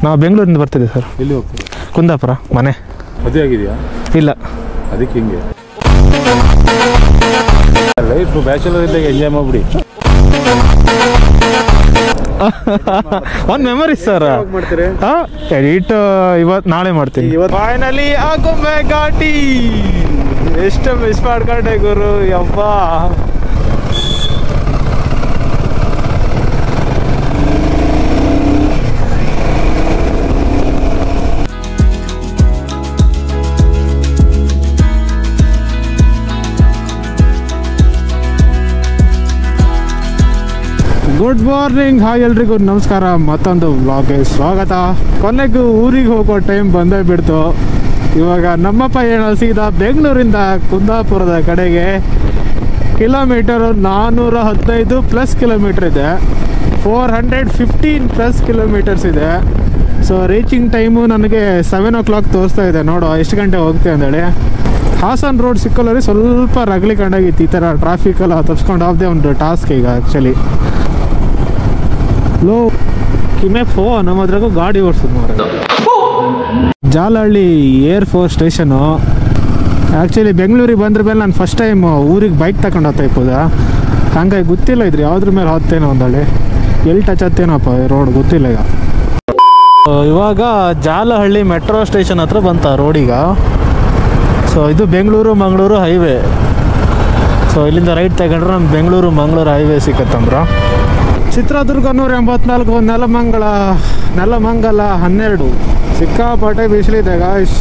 ನಾವು ಬೆಂಗಳೂರಿಂದ ಬರ್ತಿದ್ದೀವಿ ಸರ್. ಎಲ್ಲಿ ಹೋಗ್ತೀವಿ? ಕುಂದಾಪುರ ಮನೆ. ಮದುವೆ ಆಗಿದೆಯಾ? ಇಲ್ಲ. ಅದಕ್ಕೆ ಹಿಂಗೆ ಲೈಫ್ ಬ್ಯಾಚುಲರ್ ಇದ್ದಾಗ ಎಂಜಾಯ್ ಮಾಡಿಬಿಡಿ. ಒಂದು ಮೆಮೊರಿ ಸರ್. ಮಾಡ್ತೀರಿ? ಎಡಿಟ್ ಇವತ್ತು ನಾಳೆ ಮಾಡ್ತೀನಿ. ಫೈನಲಿ ಆಗೊಮ್ಮೆ ಘಾಟಿ. ಎಷ್ಟು ಮಿಸ್ ಮಾಡ್ಕೊಂಡೆ ಗುರು ಯಪ್ಪ. ಗುಡ್ ಮಾರ್ನಿಂಗ್, ಹಾಯ್ ಎಲ್ರಿಗೂ ನಮಸ್ಕಾರ. ಮತ್ತೊಂದು ವ್ಲಾಗ್ಗೆ ಸ್ವಾಗತ. ಕೊನೆಗೂ ಊರಿಗೆ ಹೋಗೋ ಟೈಮ್ ಬಂದೇ ಬಿಡ್ತು. ಇವಾಗ ನಮ್ಮಪ್ಪ ಏನೋ ಸೀದಾ ಬೆಂಗಳೂರಿಂದ ಕುಂದಾಪುರದ ಕಡೆಗೆ ಕಿಲೋಮೀಟರು 415 ಪ್ಲಸ್ ಕಿಲೋಮೀಟರ್ ಇದೆ. 415 ಪ್ಲಸ್ ಕಿಲೋಮೀಟರ್ಸ್ ಇದೆ. ಸೊ ರೀಚಿಂಗ್ ಟೈಮು ನನಗೆ 7 o'clock ತೋರಿಸ್ತಾ ಇದೆ. ನೋಡೋ ಎಷ್ಟು ಗಂಟೆ ಹೋಗ್ತೀವಿ ಅಂದೇಳಿ. ಹಾಸನ್ ರೋಡ್ ಸಿಕ್ಕಲ್ಲರಿ ಸ್ವಲ್ಪ ರಗಲಿ ಕಂಡಾಗಿತ್ತು. ಈ ಥರ ಟ್ರಾಫಿಕೆಲ್ಲ ತಪ್ಸ್ಕೊಂಡು ಹೋಗದೆ ಒಂದು ಟಾಸ್ಕ್ ಈಗ ಆ್ಯಕ್ಚುಲಿ. ಲೋ ಕಿಮೆ ನಮ್ಮ ಹತ್ರಗೂ ಗಾಡಿ ಓಡಿಸೋದು ಮಾರ. Jalahalli air force station. ಆ್ಯಕ್ಚುಲಿ ಬೆಂಗಳೂರಿಗೆ ಬಂದ್ರ ಮೇಲೆ ನಾನು ಫಸ್ಟ್ ಟೈಮ್ ಊರಿಗೆ ಬೈಕ್ ತಗೊಂಡು ಹೋಗ್ತಾ ಇಪ್ಪೋದ. ಹಂಗಾಗಿ ಗೊತ್ತಿಲ್ಲ ಇದ್ರಿ ಯಾವುದ್ರ ಮೇಲೆ ಹೋಗ್ತೇನೋ ಒಂದಳ್ಳಿ ಎಲ್ಲಿ ಟಚ್ ಹತ್ತೇನಪ್ಪ ರೋಡ್ ಗೊತ್ತಿಲ್ಲ. ಈಗ ಇವಾಗ ಜಾಲಹಳ್ಳಿ ಮೆಟ್ರೋ ಸ್ಟೇಷನ್ ಹತ್ರ ಬಂತ ರೋಡೀಗ. ಸೊ ಇದು ಬೆಂಗಳೂರು ಮಂಗಳೂರು ಹೈವೇ. ಸೊ ಇಲ್ಲಿಂದ ರೈಟ್ ತಗೊಂಡ್ರೆ ನಮ್ಮ ಬೆಂಗಳೂರು ಮಂಗಳೂರು ಹೈವೇ ಸಿಕ್ಕತ್ತಂದ್ರ. ಚಿತ್ರದುರ್ಗ 184, ನೆಲಮಂಗಲ 12. ಸಿಕ್ಕಾಪಟ್ಟೆ ಬಿಸಿಲಿದೆ ಗಾಯ್ಸ್.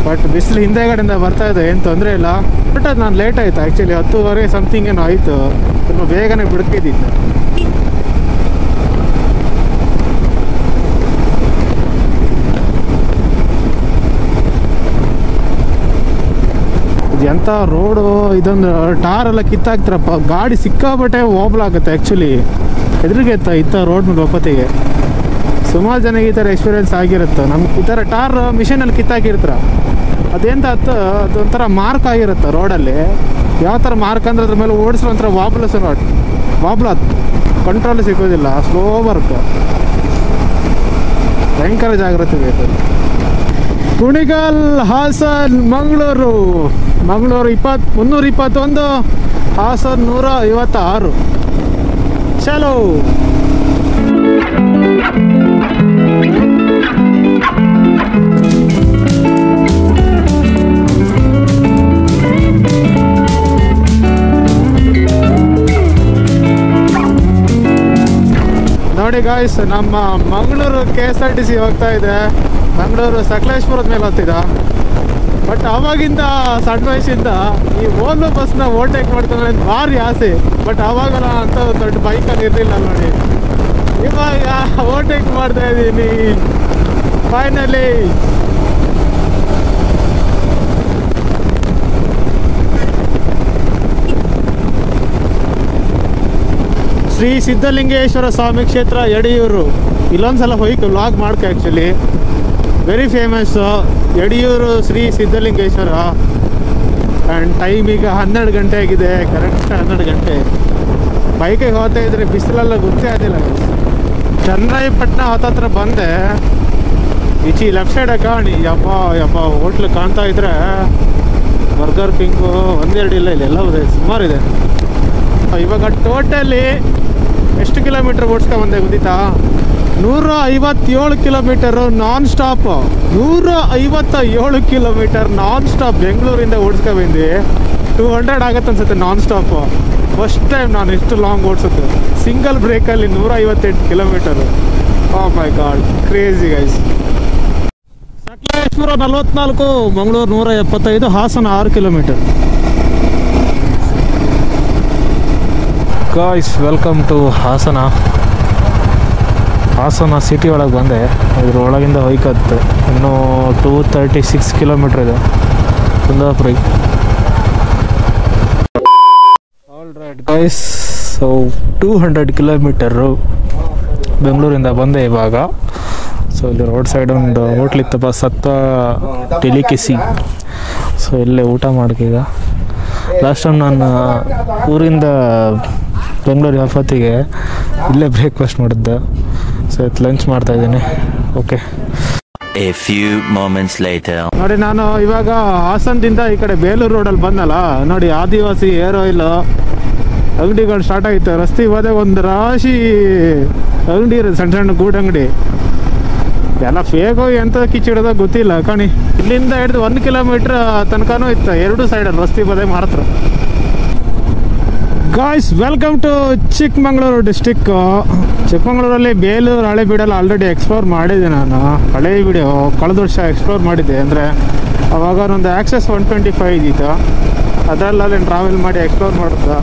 ಬಟ್ ಬಿಸಿಲು ಹಿಂದೆಗಡೆಯಿಂದ ಬರ್ತಾ ಇದೆ, ಏನು ತೊಂದರೆ ಇಲ್ಲ. ಬಟ್ ಅದು ನಾನು ಲೇಟ್ ಆಯಿತು ಆ್ಯಕ್ಚುಲಿ. 10:30 ಸಮಥಿಂಗ್ ಏನೋ ಆಯಿತು. ತುಂಬ ಬೇಗನೆ ಬಿಡ್ತಿದ್ದಿತ್ತು. ಎಂಥ ರೋಡು ಇದೊಂದು. ಟಾರೆಲ್ಲ ಕಿತ್ತಾಕ್ತಾರಪ್ಪ. ಗಾಡಿ ಸಿಕ್ಕಾಪಟ್ಟೆ ಆಗುತ್ತೆ ಆ್ಯಕ್ಚುಲಿ. ಎದುರಿಗೆ ಇತ್ತ ರೋಡ್ ಮೇಲೆ ಒಪ್ಪತ್ತಿಗೆ ಸುಮಾರು ಜನಕ್ಕೆ ಈ ಥರ ಎಕ್ಸ್ಪೀರಿಯೆನ್ಸ್ ಆಗಿರುತ್ತೆ. ನಮ್ಗೆ ಈ ಥರ ಟಾರ್ ಮಿಷಿನಲ್ಲಿ ಕಿತ್ತಾಕಿರ್ತಾರೆ. ಅದೇಂತ ಅದೊಂಥರ ಮಾರ್ಕ್ ಆಗಿರುತ್ತೆ ರೋಡಲ್ಲಿ. ಯಾವ ಥರ ಮಾರ್ಕ್ ಅಂದರೆ ಅದ್ರ ಮೇಲೆ ಓಡಿಸೋ ಒಂಥರ ವಾಬ್ಲತ್ ಕಂಟ್ರೋಲ್ ಸಿಗೋದಿಲ್ಲ. Slow work. ಭಯಂಕರ ಜಾಗ್ರತೆ ಬೇಕು. ಕುಣಿಗಲ್, ಹಾಸನ್, ಮಂಗಳೂರು 321, ಹಾಸನ್ 156. ಚಲೋ. ನೋಡಿ ಗಾಯ್ಸ್, ನಮ್ಮ ಮಂಗಳೂರು KSRTC ಹೋಗ್ತಾ ಇದೆ. ಮಂಗಳೂರು ಸಕಲೇಶ್ಪುರದ ಮೇಲೆ ಹೋಗ್ತಿದ್ದ. ಬಟ್ ಅವಾಗಿಂದ ಸಣ್ಣ ವಯಸ್ಸಿಂದ ಈ ಓಲೋ ಬಸ್ನ ಓವರ್ಟೇಕ್ ಮಾಡ್ತಾನೆ ಅಂತ ಭಾರಿ ಆಸೆ. ಬಟ್ ಅವಾಗೆಲ್ಲ ಅಂತ ದೊಡ್ಡ ಬೈಕಲ್ಲಿ ಇರಲಿಲ್ಲ ನೋಡಿ. ಇವಾಗ ಓವರ್ಟೇಕ್ ಮಾಡ್ತಾ ಇದ್ದೀನಿ ಫೈನಲಿ. ಶ್ರೀ ಸಿದ್ಧಲಿಂಗೇಶ್ವರ ಸ್ವಾಮಿ ಕ್ಷೇತ್ರ ಯಡಿಯೂರು. ಇಲ್ಲೊಂದ್ಸಲ ಹೋಯ್ತು ವ್ಲಾಗ್ ಮಾಡ್ಕೊ. Actually very famous Yediyur Shri Siddalingeshwara. And time ಈಗ 12 ಗಂಟೆ ಆಗಿದೆ. ಕರೆಕ್ಟ್ 12 ಗಂಟೆ. ಬೈಕಿಗೆ ಹೋಗ್ತಾ ಇದ್ರೆ ಬಿಸಿಲೆಲ್ಲ ಗೊತ್ತೇ ಆಗಿಲ್ಲ. ಚನ್ನರಾಯಪಟ್ಟಣ ಹತ್ತತ್ರ ಬಂದೆ. ಈಚಿ ಲೆಫ್ಟ್ ಸೈಡ್ ಕಾಣಿ ಯಪ್ಪ ಹೋಟ್ಲು ಕಾಣ್ತಾ ಇದ್ರೆ ಬರ್ಗರ್ ಕಿಂಗು 1-2 ಇಲ್ಲ, ಇಲ್ಲೆಲ್ಲ ಸುಮಾರಿದೆ. ಇವಾಗ ಟೋಟಲಿ ಎಷ್ಟು ಕಿಲೋಮೀಟ್ರ್ ಓಡಿಸ್ಕೊಂಡ್ಬಂದೆ ಗೊತ್ತಿತ್ತಾ? 157 kilometre non stop. 157 kilometre non stop ಬೆಂಗಳೂರಿಂದ ಓಡಿಸ್ಕೊಂಡ್ಬಂದು. 200 ಆಗತ್ತೆ ಅನ್ಸುತ್ತೆ ನಾನ್ ಸ್ಟಾಪ್. ಫಸ್ಟ್ ಟೈಮ್ ನಾನು ಎಷ್ಟು ಲಾಂಗ್ ಓಡಿಸುತ್ತೆ ಸಿಂಗಲ್ ಬ್ರೇಕಲ್ಲಿ 158 kilometre. Oh my God, crazy guys. Sakleshpur 44, Mangaluru 175, Hassan 6 kilometre. Guys, welcome to Hassan city ಒಳಗೆ ಬಂದೆ. ಇದ್ರ ಒಳಗಿಂದ ಹೋಯ್ಕತ್ತೆ. ಇನ್ನೂ 236 ಕಿಲೋಮೀಟ್ರ್ ಇದೆ ಕುಂದಾಪುರಿಗೆ. All right guys, so 200 kilometre ಬೆಂಗಳೂರಿಂದ ಬಂದೆ ಇವಾಗ. ಸೊ ಇಲ್ಲಿ ರೋಡ್ ಸೈಡ್ ಒಂದು ಹೋಟ್ಲಿತ್ತಪ್ಪ, ಸತ್ವ ಡೆಲಿಕಸಿ. ಸೊ ಇಲ್ಲೇ ಊಟ ಮಾಡ್ಕೀಗ. ಲಾಸ್ಟ್ ಟೈಮ್ ನಾನು ಊರಿಂದ ಬೆಂಗಳೂರಿಗೆ ಹೊತ್ತಿಗೆ ಇಲ್ಲೇ ಬ್ರೇಕ್ಫಾಸ್ಟ್ ಮಾಡಿದ್ದೆ. ಸೊ ಇವತ್ತು ಲಂಚ್ ಮಾಡ್ತಾಯಿದ್ದೀನಿ. Okay. A few moments later. ನೋಡಿ, ನಾನು ಇವಾಗ ಹಾಸನದಿಂದ ಈ ಕಡೆ ಬೇಲೂರು ರೋಡಲ್ಲಿ ಬಂದಲ್ಲ, ನೋಡಿ ಆದಿವಾಸಿ ಏರ್ ಆಯಿಲ್ ಅಂಗಡಿಗಳು ಸ್ಟಾರ್ಟ್ ಆಗಿತ್ತು. ರಸ್ತೆ ಹೋದಾಗ ಒಂದು ರಾಶಿ ಅಂಗಡಿ ಇರೋದು, ಸಣ್ಣ ಸಣ್ಣ ಗೂಡಂಗಡಿ ಎಲ್ಲ ಫೇಕೋ ಎಂತ ಕಿಚ್ಚಿಡೋದಾಗ ಗೊತ್ತಿಲ್ಲ ಕಣಿ. ಇಲ್ಲಿಂದ ಹಿಡಿದು 1 ಕಿಲೋಮೀಟ್ರ್ ತನಕನೂ ಇತ್ತು, ಎರಡು ಸೈಡಲ್ಲಿ ರಸ್ತೆ ಬದೇ ಮಾತ್ರ. Guys, welcome to Chikmagalur district. ಚಿಕ್ಕಮಂಗ್ಳೂರಲ್ಲಿ ಬೇಲೂರು ಹಳೆಬೀಡೆಲ್ಲ ಆಲ್ರೆಡಿ ಎಕ್ಸ್ಪ್ಲೋರ್ ಮಾಡಿದ್ದೆ ನಾನು. ಹಳೆ ವಿಡಿಯೋ ಕಳೆದ ವರ್ಷ ಎಕ್ಸ್ಪ್ಲೋರ್ ಮಾಡಿದ್ದೆ. ಅಂದರೆ ಅವಾಗ ಒಂದು ಆಕ್ಸೆಸ್ 125 ಇದ್ದಿತ್ತು, ಅದರಲ್ಲಿ ಟ್ರಾವೆಲ್ ಮಾಡಿ ಎಕ್ಸ್ಪ್ಲೋರ್ ಮಾಡಿದ್ದು.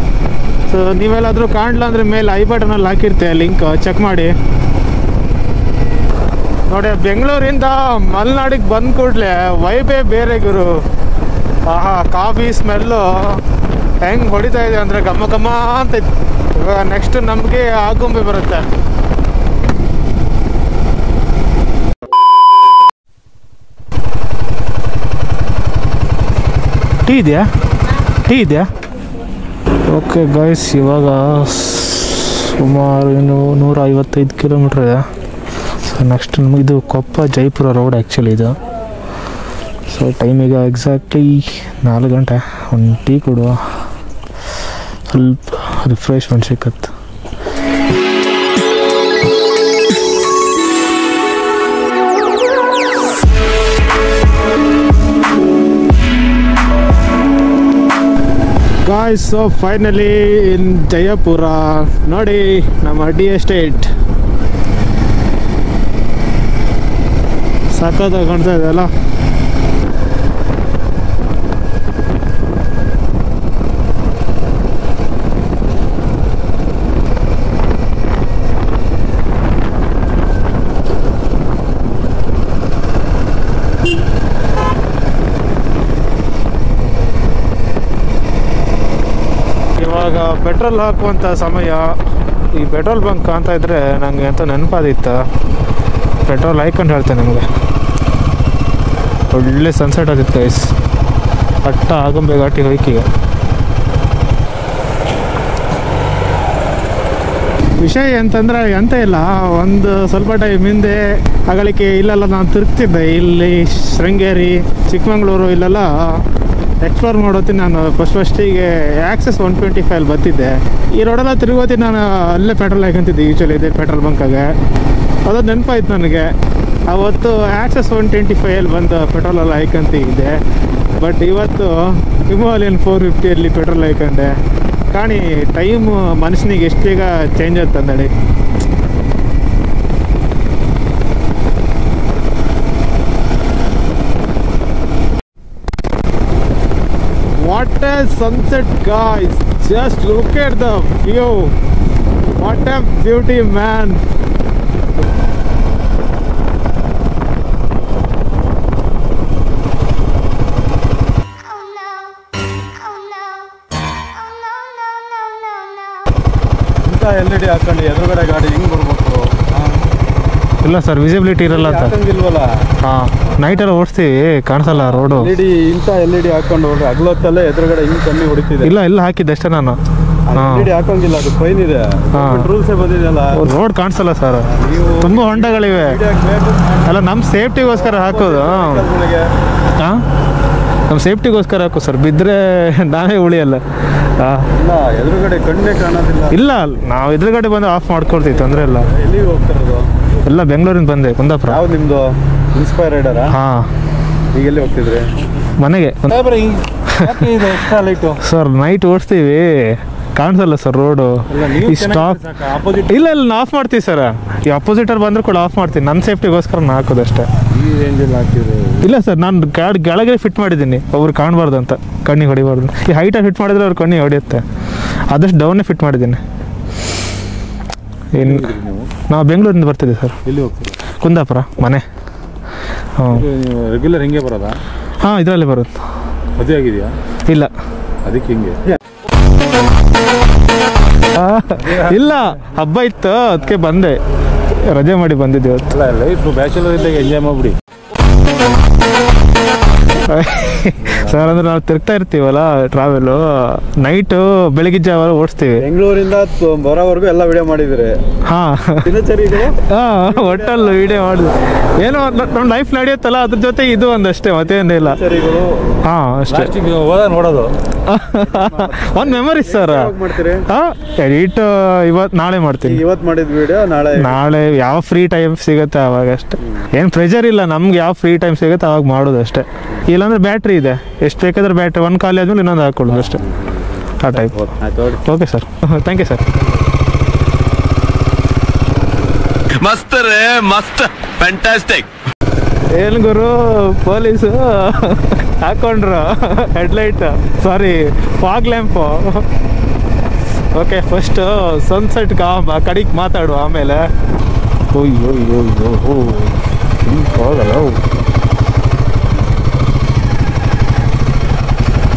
ಸೊ ನೀವೆಲ್ಲಾದರೂ ಕಾಣಲ್ಲ ಅಂದರೆ ಮೇಲೆ ಐ ಬಟನಲ್ಲಿ ಹಾಕಿರ್ತೆ ಲಿಂಕ್, ಚೆಕ್ ಮಾಡಿ ನೋಡಿ. ಬೆಂಗಳೂರಿಂದ ಮಲೆನಾಡಿಗೆ ಬಂದ ಕೂಡಲೇ ವೈಬೇ ಬೇರೆ ಗುರು. ಆಹಾ, ಕಾಫಿ ಸ್ಮೆಲ್ಲು ಹೆಂಗೆ ಹೊಡಿತಾ ಇದೆ ಅಂದರೆ ಘಮ ಘಮ ಅಂತ. ಇವಾಗ ನೆಕ್ಸ್ಟ್ ನಮಗೆ ಆಗುಂಬೆ ಬರುತ್ತೆ. ಟೀ ಇದೆಯಾ? ಓಕೆ ಗೈಸ್, ಇವಾಗ ಸುಮಾರು 155 ಕಿಲೋಮೀಟ್ರ್ ಇದೆ. ಸೊ ನೆಕ್ಸ್ಟ್ ನಮಗಿದು ಕೊಪ್ಪ ಜೈಪುರ ರೋಡ್ ಆ್ಯಕ್ಚುಲಿ ಇದು. ಸೊ ಟೈಮಿಗೆ ಎಕ್ಸಾಕ್ಟ್ಲಿ 4 ಗಂಟೆ. ಒಂದು ಟೀ ಕೊಡುವ, ಸ್ವಲ್ಪ ರಿಫ್ರೆಶ್ಮೆಂಟ್ ಸಿಕ್ಕತ್ತೆ. Guys, so finally in Jayapura. ನೋಡಿ ನಮ್ಮ ಡಿ ಎಸ್ಟೇಟ್ ಸಖತ್ತಾಗಿ ಕಾಣ್ತಾ ಇದೆ ಅಲ್ಲ. ಇವಾಗ ಪೆಟ್ರೋಲ್ ಹಾಕುವಂಥ ಸಮಯ. ಈ ಪೆಟ್ರೋಲ್ ಬಂಕ್ ಕಾಣ್ತಾ ಇದ್ರೆ ನನಗೆ ಅಂತ ನೆನಪಾದಿತ್ತು. ಪೆಟ್ರೋಲ್ ಹಾಕೊಂಡು ಹೇಳ್ತೇನೆ ನಿಮಗೆ. ಒಳ್ಳೆ ಸನ್ಸೆಟ್ ಆದಿತ್ತು ಗೈಸ್. ಅಟ್ಟ ಆಗುಂಬೆ ಘಾಟಿ ಹೋಯ್ಕಿಗೆ. ವಿಷಯ ಎಂತಂದ್ರೆ ಎಂತ ಇಲ್ಲ, ಒಂದು ಸ್ವಲ್ಪ ಟೈಮ್ ಹಿಂದೆ ಅಗಳಿಕೆ ಇಲ್ಲೆಲ್ಲ ನಾನು ತಿರುಗ್ತಿದ್ದೆ. ಇಲ್ಲಿ ಶೃಂಗೇರಿ, ಚಿಕ್ಕಮಂಗ್ಳೂರು ಇಲ್ಲೆಲ್ಲ ಎಕ್ಸ್ಪ್ಲೋರ್ ಮಾಡೋತಿ. ನಾನು ಫಸ್ಟಿಗೆ ಆಕ್ಸೆಸ್ 125 ಬರ್ತಿದ್ದೆ. ಈ ರೋಡೆಲ್ಲ ತಿರುಗೋತಿ ನಾನು ಅಲ್ಲೇ ಪೆಟ್ರೋಲ್ ಹಾಕೊಂತಿದ್ದೆ ಯೂಶ್ವಲಿ ಇದೆ ಪೆಟ್ರೋಲ್ ಬಂಕಾಗೆ. ಅದು ನೆನಪಾಯ್ತು ನನಗೆ. ಅವತ್ತು ಆಕ್ಸೆಸ್ 125 ಬಂದು ಪೆಟ್ರೋಲೆಲ್ಲ ಹಾಕೊಂತಿದ್ದೆ. ಬಟ್ ಇವತ್ತು ಹಿಮಾಲಯನ್ 450 ಪೆಟ್ರೋಲ್ ಹಾಕೊಂಡೆ. ಕಾಣಿ ಟೈಮು ಮನುಷ್ಯನಿಗೆ ಎಷ್ಟು ಬೇಗ ಚೇಂಜ್ ಆಯ್ತು ಅಂದೇಳಿ. What a sunset guys, just look at the view. What a beauty man. ಇಂಥ LED ಹಾಕೊಂಡು ಎದುರುಗಡೆ ಗಾಡಿ ಹೆಂಗೆ ಬರ್ಬೇಕು? ಇಲ್ಲ ಸರ್, ವಿಸಿಬಿಲಿಟಿ ಇರಲ್ಲ ಅಂತ. ಹಾಕಂಗಿಲ್ವಲ್ಲ. ಹಾಂ, ನೈಟೆಲ್ಲ ಓಡಿಸ್ತೀವಿ, ಕಾಣಿಸಲ್ಲ ರೋಡು. ಇಂಥ LED ಹಾಕೊಂಡು ಹೋದ್ರೆ ಹಗ್ಲೊತ್ತಲ್ಲೇ ಎದುರುಗಡೆ ಹಿಂಗೆ ಕಮ್ಮಿ ಹೊಡಿತಿದೆ. ಇಲ್ಲ ಹಾಕಿದ್ದೆ ಅಷ್ಟೇ ನಾನು. LED ಹಾಕಂಗಿಲ್ಲ, ಅದು ಫೈನ್ ಇದೆ. ರೂಲ್ಸೇ ಬಂದಿದೆಯಲ್ಲ. ರೋಡ್ ಕಾಣಿಸಲ್ಲ ಸರ್, ತುಂಬ ಹೊಂಡಗಳಿವೆ. ಅಲ್ಲ, ನಮ್ಮ ಸೇಫ್ಟಿಗೋಸ್ಕರ ಹಾಕೋದು. ಹಾಂ, ನಮ್ಮ ಸೇಫ್ಟಿಗೋಸ್ಕರ ಹಾಕೋ ಸರ್. ಬಿದ್ದರೆ ನಾವೇ ಉಳಿಯಲ್ಲ. ಇಲ್ಲ, ಎದುರುಗಡೆ ಕಣ್ಣೇ ಕಾಣೋದಿಲ್ಲ. ಇಲ್ಲ, ನಾವು ಎದುರುಗಡೆ ಬಂದು ಆಫ್ ಮಾಡ್ಕೊಳ್ತೀವಿ, ತೊಂದರೆ ಇಲ್ಲ. ಎಲ್ಲಿಗೆ ಹೋಗ್ತಿರೋದು? ಎಲ್ಲ ಬೆಂಗಳೂರಿಂದ ಬಂದೆ, ಕುಂದಾಪುರ. ಯಾವ್ದು ನಿಮ್ಮದು? ಇನ್ಸ್ಪೈರ್ ರೈಡರಾ? ಹಾಂ. ಈಗ ಎಲ್ಲಿ ಹೋಗ್ತಿದ್ರಿ? ಮನೆಗೆ. ಸರ್ ನೈಟ್ ಓಡಿಸ್ತೀವಿ, ಕಾಣಿಸಲ್ಲ ಸರ್ ರೋಡು. ಸ್ಟಾಪ್ ಇಲ್ಲ ಆಫ್ ಮಾಡ್ತೀವಿ ಸರ್. ಈ ಅಪೋಸಿಟರ್ ಬಂದರೂ ಕೂಡ ಆಫ್ ಮಾಡ್ತೀನಿ, ನನ್ನ ಸೇಫ್ಟಿಗೋಸ್ಕರ ನಾನು ಹಾಕೋದಷ್ಟೇ. ಈ ರೇಂಜಲ್ಲಿ ಹಾಕಿದ್ರೆ ಇಲ್ಲ ಸರ್, ನಾನು ಗಾಡಿ ಕೆಳಗೆ ಫಿಟ್ ಮಾಡಿದ್ದೀನಿ, ಅವ್ರು ಕಾಣಬಾರ್ದು ಅಂತ, ಕಣ್ಣಿಗೆ ಹೊಡಿಬಾರ್ದು. ಈ ಹೈಟಾಗಿ ಫಿಟ್ ಮಾಡಿದ್ರೆ ಅವ್ರು ಕಣ್ಣಿಗೆ ಹೊಡೆಯುತ್ತೆ, ಆದಷ್ಟು ಡೌನೇ ಫಿಟ್ ಮಾಡಿದ್ದೀನಿ. ಇನ್ನು ನಾವು ಬೆಂಗಳೂರಿಂದ ಬರ್ತಿದ್ದೀವಿ ಸರ್. ಎಲ್ಲಿ ಹೋಗ್ತೀವಿ? ಕುಂದಾಪುರ ಮನೆ. ಹಾಂ, ರೆಗ್ಯುಲರ್ ಹಿಂಗೆ ಬರೋದಾ? ಹಾಂ, ಇದರಲ್ಲಿ ಬರುತ್ತೆ. ಮದುವೆ ಆಗಿದೆಯಾ? ಇಲ್ಲ. ಅದಕ್ಕೆ ಹಿಂಗೆ ಇಲ್ಲ, ಹಬ್ಬ ಇತ್ತು ಅದಕ್ಕೆ ಬಂದೆ, ರಜೆ ಮಾಡಿ ಬಂದಿದ್ದೆ ಇವತ್ತು. ಅಲ್ಲ, ಲೈಫ್ ಬ್ಯಾಚುಲರ್ ಇದ್ದಾಗ ಎಂಜಾಯ್ ಮಾಡಿಬಿಡಿ. ಸರ್ ಅಂದ್ರೆ ನಾವು ತಿರ್ಗ್ತಾ ಇರ್ತೀವಲ್ಲ ಟ್ರಾವೆಲು, ನೈಟು ಬೆಳಗ್ಗೆ ಜಾವ ಓಡಿಸ್ತೀವಿ. ಬೆಂಗಳೂರಿಂದ ಬರೋವರೆಗೂ ಎಲ್ಲ ವಿಡಿಯೋ ಮಾಡಿದಿರಿ. ಹಾಂ ದಿನಚರಿ ಇದೆ. ಹಾಂ ಒಟ್ಟಲ್ಲಿ ವಿಡಿಯೋ ಮಾಡಿದ್ವಿ. ಏನೋ ನಮ್ಮ ಲೈಫ್ ನಡೆಯುತ್ತಲ್ಲ ಅದ್ರ ಜೊತೆ ಇದು ಒಂದಷ್ಟೇ, ಮತ್ತೇನಿಲ್ಲ. ಹಾಂ ಅಷ್ಟೇ. ನೋಡೋದು ಒಂದು ಮೆಮೊರೀಸ್ ಸರ್. ಮಾಡ್ತೀರಿ? ಹಾಂ ಎಡಿಟ್ ನಾಳೆ ಮಾಡ್ತೀನಿ. ಇವತ್ತು ಮಾಡಿದ ವಿಡಿಯೋ ನಾಳೆ ಯಾವ ಫ್ರೀ ಟೈಮ್ ಸಿಗುತ್ತೆ ಅವಾಗ ಅಷ್ಟೇ. ಏನು ಪ್ರೆಷರ್ ಇಲ್ಲ ನಮ್ಗೆ, ಯಾವ ಫ್ರೀ ಟೈಮ್ ಸಿಗುತ್ತೆ ಅವಾಗ ಮಾಡೋದು ಅಷ್ಟೇ. ಇಲ್ಲಾಂದ್ರೆ ಬ್ಯಾಟ್ರಿ ಇದೆ, ಎಷ್ಟು ಬೇಕಾದ್ರೆ ಬ್ಯಾಟ್ರಿ ಒಂದು ಖಾಲಿ ಆದ್ಮೇಲೆ ಇನ್ನೊಂದು ಹಾಕೊಳ್ಳೋದು ಅಷ್ಟೇ, ಆ type. Okay sir, thank you sir. ಮಸ್ತ್ ರೇ ಮಸ್ತ್, ಫ್ಯಾಂಟಾಸ್ಟಿಕ್. ಏನು ಗುರು ಪೊಲೀಸು ಹಾಕೊಂಡ್ರು headlight, sorry fog lamp. Okay first sunset ಕಡೆಗೆ ಮಾತಾಡು, ಆಮೇಲೆ ಫಾಗಲ್ಲ,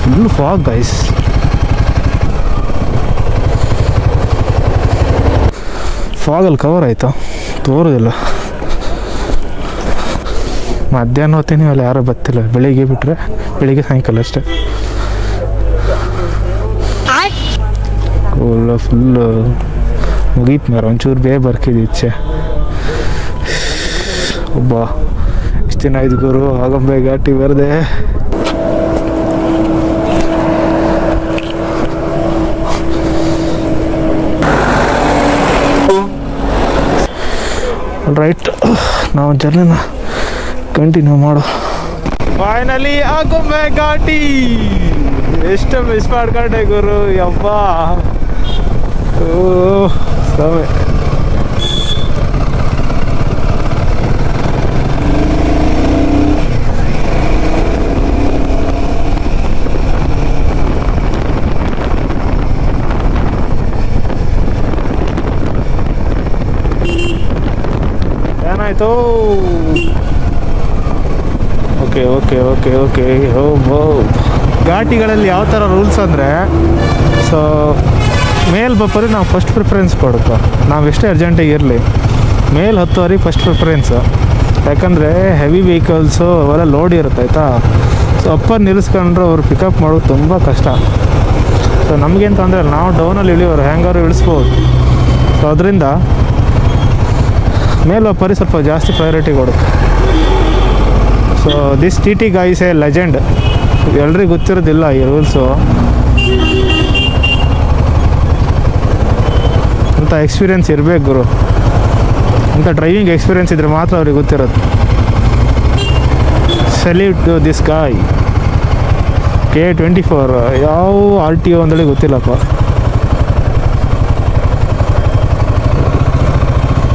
ಫುಲ್ ಫಾಗ್ ಗೈಸ್. ಫಾಗಲ್ಲಿ ಕವರ್ ಆಯಿತು, ತೋರೋದಿಲ್ಲ. ಮಧ್ಯಾಹ್ನ ಹೊತ್ತೀನಿ ಅಲ್ಲಿ ಯಾರೂ ಬರ್ತಿಲ್ಲ, ಬೆಳಿಗ್ಗೆ ಬಿಟ್ಟರೆ ಬೆಳಿಗ್ಗೆ ಸಾಯಂಕಾಲ ಅಷ್ಟೇ. ಫುಲ್ಲು ಮುಗೀತು ಮಾರ, ಒಂಚೂರು ಬೇಗ ಬರ್ಕಿದ್ದು ಇಚ್ಛೆ. ಒಬ್ಬ ಇಷ್ಟು ದಿನ ಆಯ್ತು ಗುರು ಆಗೊಂಬೆ ಘಾಟಿ ಬರದೆ. ರೈಟ್, ನಾವು ಜರ್ನಿನ ಕಂಟಿನ್ಯೂ ಮಾಡು. ಫೈನಲಿ ಆಗೊಂಬೆ ಘಾಟಿ. ಎಷ್ಟು ಮಿಸ್ ಮಾಡ್ಕೊಂಡೆ ಗುರು, ಯಪ್ಪ. ಸಮಯ ಏನಾಯ್ತು? Okay okay okay okay. ಘಾಟಿಗಳಲ್ಲಿ ಯಾವ ಥರ ರೂಲ್ಸ್ ಅಂದರೆ, ಸೊ ಮೇಲ್ ಬಪ್ಪರಿ ನಾವು ಫಸ್ಟ್ ಪ್ರಿಫರೆನ್ಸ್ ಕೊಡುತ್ತೋ, ನಾವು ಎಷ್ಟೇ ಅರ್ಜೆಂಟಿಗೆ ಇರಲಿ ಮೇಲ್ ಹತ್ತುವರೆಗೆ ಫಸ್ಟ್ ಪ್ರಿಫರೆನ್ಸು. ಯಾಕಂದರೆ ಹೆವಿ ವೆಹಿಕಲ್ಸು ಅವೆಲ್ಲ ಲೋಡ್ ಇರುತ್ತೆ ಆಯಿತಾ. ಸೊ ಅಪ್ಪರ್ ನಿಲ್ಲಿಸ್ಕೊಂಡ್ರೆ ಅವ್ರು ಪಿಕಪ್ ಮಾಡೋದು ತುಂಬ ಕಷ್ಟ. ಸೊ ನಮಗೇನು ತೊಂದರೆ ಇಲ್ಲ, ನಾವು ಡೌನಲ್ಲಿ ಇಳಿಯೋರು ಹ್ಯಾಂಗಾರು ಇಳಿಸ್ಬೋದು. ಸೊ ಅದರಿಂದ ಮೇಲೊಪ್ಪರಿ ಸ್ವಲ್ಪ ಜಾಸ್ತಿ ಪ್ರಯಾರಿಟಿ ಕೊಡುತ್ತೆ. So this T T guys A legend. ಎಲ್ರಿಗೂ ಗೊತ್ತಿರೋದಿಲ್ಲ ಈ ರೂಲ್ಸು. ಅಂಥ ಎಕ್ಸ್ಪೀರಿಯೆನ್ಸ್ ಇರಬೇಕು ಗುರು, ಅಂಥ ಡ್ರೈವಿಂಗ್ ಎಕ್ಸ್ಪೀರಿಯೆನ್ಸ್ ಇದ್ರೆ ಮಾತ್ರ ಅವ್ರಿಗೆ ಗೊತ್ತಿರೋದು. Salute to this ಗಾಯ್. K24 ಯಾವ RTO ಅಂದೇಳಿ ಗೊತ್ತಿಲ್ಲಪ್ಪ.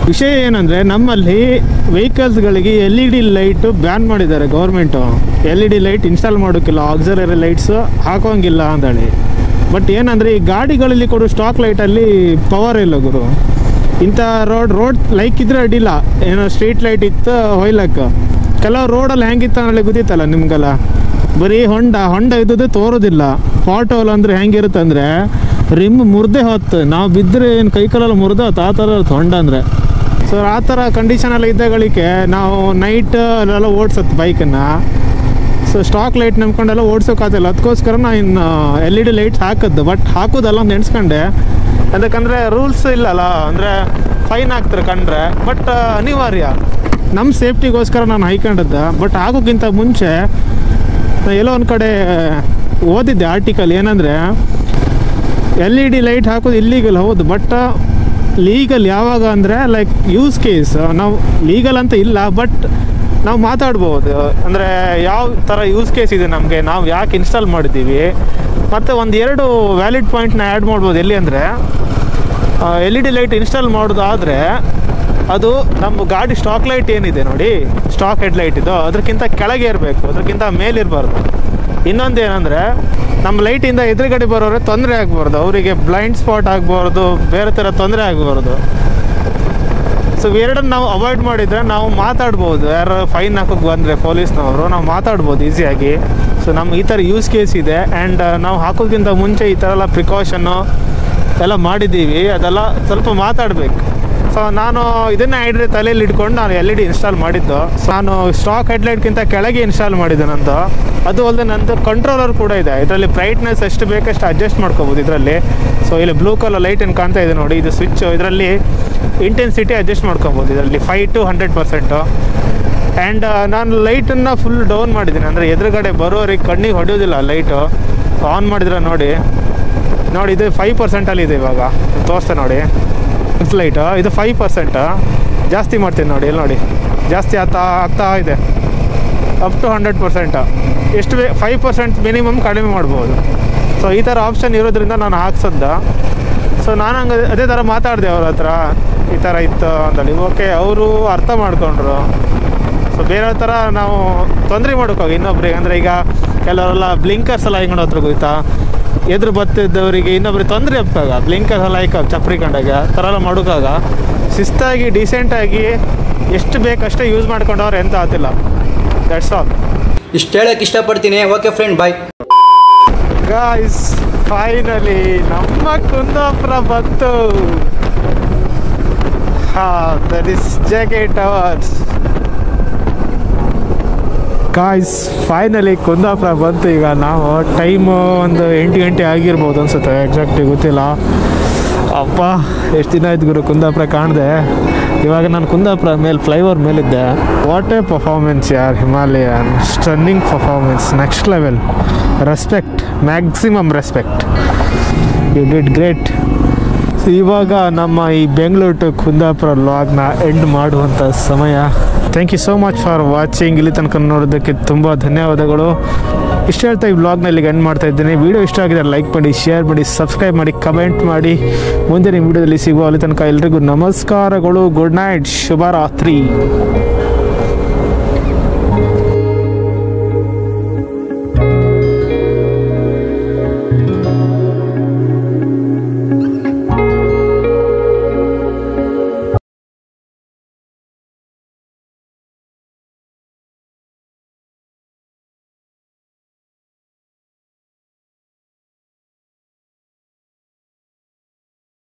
ವಿಷಯ ಏನಂದರೆ, ನಮ್ಮಲ್ಲಿ ವೆಹಿಕಲ್ಸ್ಗಳಿಗೆ LED ಲೈಟು ಬ್ಯಾನ್ ಮಾಡಿದ್ದಾರೆ ಗೌರ್ಮೆಂಟು. LED ಲೈಟ್ ಇನ್ಸ್ಟಾಲ್ ಮಾಡೋಕ್ಕಿಲ್ಲ, ಆಕ್ಸಿಲರಿ ಲೈಟ್ಸು ಹಾಕೋಂಗಿಲ್ಲ ಅಂದೇಳಿ. ಬಟ್ ಏನಂದರೆ ಈ ಗಾಡಿಗಳಲ್ಲಿ ಕೊಡೋ ಸ್ಟಾಕ್ ಲೈಟಲ್ಲಿ ಪವರ್ ಇಲ್ಲ ಗುರು. ಇಂಥ ರೋಡ್ ಲೈಕ್ ಇದ್ರೆ ಅಡ್ಡಿಲ್ಲ, ಏನೋ ಸ್ಟ್ರೀಟ್ ಲೈಟ್ ಇತ್ತು ಹೊಯ್ಲಕ್ಕೆ. ಕೆಲವು ರೋಡಲ್ಲಿ ಹೆಂಗಿತ್ತು ಅನ್ನೋಲ್ಲಿ ಗೊತ್ತಿತ್ತಲ್ಲ ನಿಮಗೆಲ್ಲ, ಬರೀ ಹೊಂಡ ಇದ್ದದ್ದು ತೋರೋದಿಲ್ಲ. ಪಾಟೋಲ್ ಅಂದರೆ ಹೆಂಗಿರುತ್ತೆ ಅಂದರೆ, ರಿಮ್ ಮುರಿದೇ ಹೊತ್ತು ನಾವು ಬಿದ್ದರೆ ಏನು ಕೈಕಾಲೆಲ್ಲ ಮುರಿದೇ ಹೊತ್ತು ಆ ಥರ ಇರುತ್ತೆ ಹೊಂಡ ಅಂದರೆ. ಸೊ ಆ ಥರ ಕಂಡೀಷನೆಲ್ಲ ಇದ್ದಾಗಳಿಗೆ ನಾವು ನೈಟ್ ಅಲ್ಲೆಲ್ಲ ಓಡಿಸುತ್ತೆ ಬೈಕನ್ನು. ಸೊ ಸ್ಟಾಕ್ ಲೈಟ್ ನಂಬ್ಕೊಂಡೆಲ್ಲ ಓಡಿಸೋಕ್ಕಾಗಲ್ಲ. ಅದಕ್ಕೋಸ್ಕರ ನಾನು ಇನ್ನು LED ಲೈಟ್ಸ್ ಹಾಕಿದ್ದು. ಬಟ್ ಹಾಕೋದಲ್ಲ ಅಂತ ನೆನೆಸ್ಕೊಂಡೆ, ಅದಕ್ಕಂದರೆ ರೂಲ್ಸ್ ಇಲ್ಲಲ್ಲ, ಅಂದರೆ ಫೈನ್ ಹಾಕ್ತಾರೆ ಕಂಡ್ರೆ. ಬಟ್ ಅನಿವಾರ್ಯ, ನಮ್ಮ ಸೇಫ್ಟಿಗೋಸ್ಕರ ನಾನು ಹಾಯ್ಕೊಂಡಿದ್ದೆ. ಬಟ್ ಆಗೋಕ್ಕಿಂತ ಮುಂಚೆ ಎಲ್ಲೋ ಒಂದು ಕಡೆ ಓದಿದ್ದೆ ಆರ್ಟಿಕಲ್, ಏನಂದರೆ LED ಲೈಟ್ ಹಾಕೋದು ಇಲ್ಲೀಗಲ್ ಹೌದು, ಬಟ್ ಲೀಗಲ್ ಯಾವಾಗ ಅಂದರೆ ಲೈಕ್ ಯೂಸ್ ಕೇಸ್. ನಾವು ಲೀಗಲ್ ಅಂತ ಇಲ್ಲ, ಬಟ್ ನಾವು ಮಾತಾಡ್ಬೋದು. ಅಂದರೆ ಯಾವ ಥರ ಯೂಸ್ ಕೇಸ್ ಇದೆ ನಮಗೆ, ನಾವು ಯಾಕೆ ಇನ್ಸ್ಟಾಲ್ ಮಾಡಿದ್ದೀವಿ, ಮತ್ತು ಒಂದೆರಡು ವ್ಯಾಲಿಡ್ ಪಾಯಿಂಟ್ನ ಆ್ಯಡ್ ಮಾಡ್ಬೋದು. ಎಲ್ಲಿ ಅಂದರೆ LED ಲೈಟ್ ಇನ್ಸ್ಟಾಲ್ ಮಾಡೋದಾದರೆ ಅದು ನಮ್ಮ ಗಾಡಿ ಸ್ಟಾಕ್ ಲೈಟ್ ಏನಿದೆ ನೋಡಿ, ಸ್ಟಾಕ್ ಹೆಡ್ ಲೈಟ್ ಇದು, ಅದಕ್ಕಿಂತ ಕೆಳಗೆ ಇರಬೇಕು, ಅದಕ್ಕಿಂತ ಮೇಲಿರಬಾರ್ದು. ಇನ್ನೊಂದು ಏನಂದರೆ, ನಮ್ಮ ಲೈಟಿಂದ ಎದುರುಗಡೆ ಬರೋರೆ ತೊಂದರೆ ಆಗಬಾರ್ದು, ಅವರಿಗೆ ಬ್ಲೈಂಡ್ ಸ್ಪಾಟ್ ಆಗಬಾರ್ದು, ಬೇರೆ ಥರ ತೊಂದರೆ ಆಗಬಾರ್ದು. ಸೊ ಎರಡನ್ನು ನಾವು ಅವಾಯ್ಡ್ ಮಾಡಿದರೆ ನಾವು ಮಾತಾಡ್ಬೋದು. ಯಾರು ಫೈನ್ ಹಾಕೋಕ್ಕೆ ಬಂದರೆ ಪೊಲೀಸ್ನವರು, ನಾವು ಮಾತಾಡ್ಬೋದು ಈಸಿಯಾಗಿ. ಸೊ ನಮ್ಮ ಈ ಥರ ಯೂಸ್ ಕೇಸ್ ಇದೆ, ಆ್ಯಂಡ್ ನಾವು ಹಾಕೋಕ್ಕಿಂತ ಮುಂಚೆ ಈ ಥರ ಎಲ್ಲ ಪ್ರಿಕಾಷನ್ನು ಎಲ್ಲ ಮಾಡಿದ್ದೀವಿ, ಅದೆಲ್ಲ ಸ್ವಲ್ಪ ಮಾತಾಡಬೇಕು. ಸೊ ನಾನು ಇದನ್ನ ಐಡ್ರಿ ತಲೆಯಲ್ಲಿ ಇಟ್ಕೊಂಡು ನಾನು LED ಇನ್ಸ್ಟಾಲ್ ಮಾಡಿದ್ದು. ಸೊ ನಾನು ಸ್ಟಾಕ್ ಹೆಡ್ಲೈಟ್ಗಿಂತ ಕೆಳಗೆ ಇನ್ಸ್ಟಾಲ್ ಮಾಡಿದ್ದೆ ನಂದು. ಅದು ಅಲ್ಲದೆ ನಂದು ಕಂಟ್ರೋಲರ್ ಕೂಡ ಇದೆ. ಇದರಲ್ಲಿ ಬ್ರೈಟ್ನೆಸ್ ಎಷ್ಟು ಬೇಕಷ್ಟು ಅಡ್ಜಸ್ಟ್ ಮಾಡ್ಕೋಬೋದು ಇದರಲ್ಲಿ. ಸೊ ಇಲ್ಲಿ ಬ್ಲೂ ಕಲರ್ ಲೈಟ್ ಏನು ಕಾಣ್ತಾ ಇದೆ ನೋಡಿ, ಇದು ಸ್ವಿಚ್. ಇದರಲ್ಲಿ ಇಂಟೆನ್ಸಿಟಿ ಅಡ್ಜಸ್ಟ್ ಮಾಡ್ಕೋಬೋದು ಇದರಲ್ಲಿ 5 to 100%. ಆ್ಯಂಡ್ ನಾನು ಲೈಟನ್ನು ಫುಲ್ ಡೌನ್ ಮಾಡಿದ್ದೀನಿ, ಅಂದರೆ ಎದುರುಗಡೆ ಬರೋರಿಗೆ ಕಣ್ಣಿಗೆ ಹೊಡೆಯೋದಿಲ್ಲ ಲೈಟು. ಆನ್ ಮಾಡಿದ್ರೆ ನೋಡಿ ಇದು 5%ಇದೆ ಇವಾಗ ತೋರಿಸ್ತೆ ನೋಡಿ. ಲೈಟು ಇದು 5%. ಜಾಸ್ತಿ ಮಾಡ್ತೀನಿ ನೋಡಿ, ಇಲ್ಲಿ ನೋಡಿ ಜಾಸ್ತಿ ಆಗ್ತಾ ಇದೆ ಅಪ್ ಟು 100%. ಎಷ್ಟು 5% ಮಿನಿಮಮ್ ಕಡಿಮೆ ಮಾಡ್ಬೋದು. ಸೊ ಈ ಥರ ಆಪ್ಷನ್ ಇರೋದ್ರಿಂದ ನಾನು ಹಾಕ್ಸದ್ದ. ಸೊ ನಾನು ಹಂಗೆ ಅದೇ ಥರ ಮಾತಾಡಿದೆ ಅವ್ರ ಹತ್ರ, ಈ ಥರ ಇತ್ತು ಅಂತೇಳಿ. ಓಕೆ, ಅವರು ಅರ್ಥ ಮಾಡ್ಕೊಂಡ್ರು. ಸೊ ಬೇರೆ ಥರ ನಾವು ತೊಂದರೆ ಮಾಡೋಕ್ಕಾಗ ಇನ್ನೊಬ್ರಿಗೆ. ಅಂದರೆ ಈಗ ಕೆಲವರೆಲ್ಲ ಬ್ಲಿಂಕರ್ಸ್ ಎಲ್ಲ ಹಿಂಗೆ ಹತ್ರ ಗೊತ್ತಾ, ಎದುರು ಬತ್ತಿದ್ದವರಿಗೆ ಇನ್ನೊಬ್ರಿಗೆ ತೊಂದರೆ ಆಗ್ತಾಗ ಬ್ಲಿಂಕರ್ಸ್ ಎಲ್ಲ ಚಪ್ರಿ ಕಂಡಾಗ ಥರ ಎಲ್ಲ ಮಾಡೋಕ್ಕಾಗ ಶಿಸ್ತಾಗಿ ಡಿಸೆಂಟಾಗಿ ಎಷ್ಟು ಬೇಕಷ್ಟೇ ಯೂಸ್ ಮಾಡ್ಕೊಂಡವ್ರು ಎಂತ ಆತಿಲ್ಲ. That's all. ಇಷ್ಟು ಹೇಳಕ್ಕೆ ಇಷ್ಟಪಡ್ತೀನಿ. ಓಕೆ ಫ್ರೆಂಡ್, ಬಾಯ್. ಗಾಯ್ಸ್, ಫೈನಲಿ ನಮ್ಮ ಕುಂದಾಪುರ ಬಂತು. That is JK Towers. Guys, finally Kundapura ಬಂತು. ಈಗ ನಾವು ಟೈಮು ಒಂದು 8 ಗಂಟೆ ಆಗಿರ್ಬೋದು ಅನ್ಸುತ್ತೆ, ಎಕ್ಸಾಕ್ಟಾಗಿ ಗೊತ್ತಿಲ್ಲ. ಅಪ್ಪ, ಎಷ್ಟು ದಿನ ಆಯ್ತು ಗುರು ಕುಂದಾಪುರ ಕಾಣಿದೆ. ಇವಾಗ ನಾನು ಕುಂದಾಪುರ ಮೇಲೆ ಫ್ಲೈಓವರ್ ಮೇಲಿದ್ದೆ. ವಾಟ್ ಎ ಪರ್ಫಾರ್ಮೆನ್ಸ್ ಯಾರ್, Himalayan stunning performance, next level. Respect, maximum respect, you did great. ಇವಾಗ ನಮ್ಮ ಈ ಬೆಂಗಳೂರು ಟು ಕುಂದಾಪುರ ವ್ಲಾಗ್ನ ಎಂಡ್ ಮಾಡುವಂಥ ಸಮಯ. Thank you so much for watching. ಇಲ್ಲಿ ತನಕ ನೋಡೋದಕ್ಕೆ ತುಂಬ ಧನ್ಯವಾದಗಳು. ಇಷ್ಟ ಹೇಳ್ತಾ ಈ ವ್ಲಾಗ್ನ ಇಲ್ಲಿಗೆ ಎಂಡ್ ಮಾಡ್ತಾ ಇದ್ದೀನಿ. ವಿಡಿಯೋ ಇಷ್ಟ ಆಗಿದೆ ಲೈಕ್ ಮಾಡಿ, ಶೇರ್ ಮಾಡಿ, ಸಬ್ಸ್ಕ್ರೈಬ್ ಮಾಡಿ, ಕಮೆಂಟ್ ಮಾಡಿ. ಮುಂದಿನ ವಿಡಿಯೋದಲ್ಲಿ ಸಿಗುವ ಅಲ್ಲಿ ತನಕ ಎಲ್ರಿಗೂ ನಮಸ್ಕಾರಗಳು. ಗುಡ್ ನೈಟ್, ಶುಭರಾತ್ರಿ.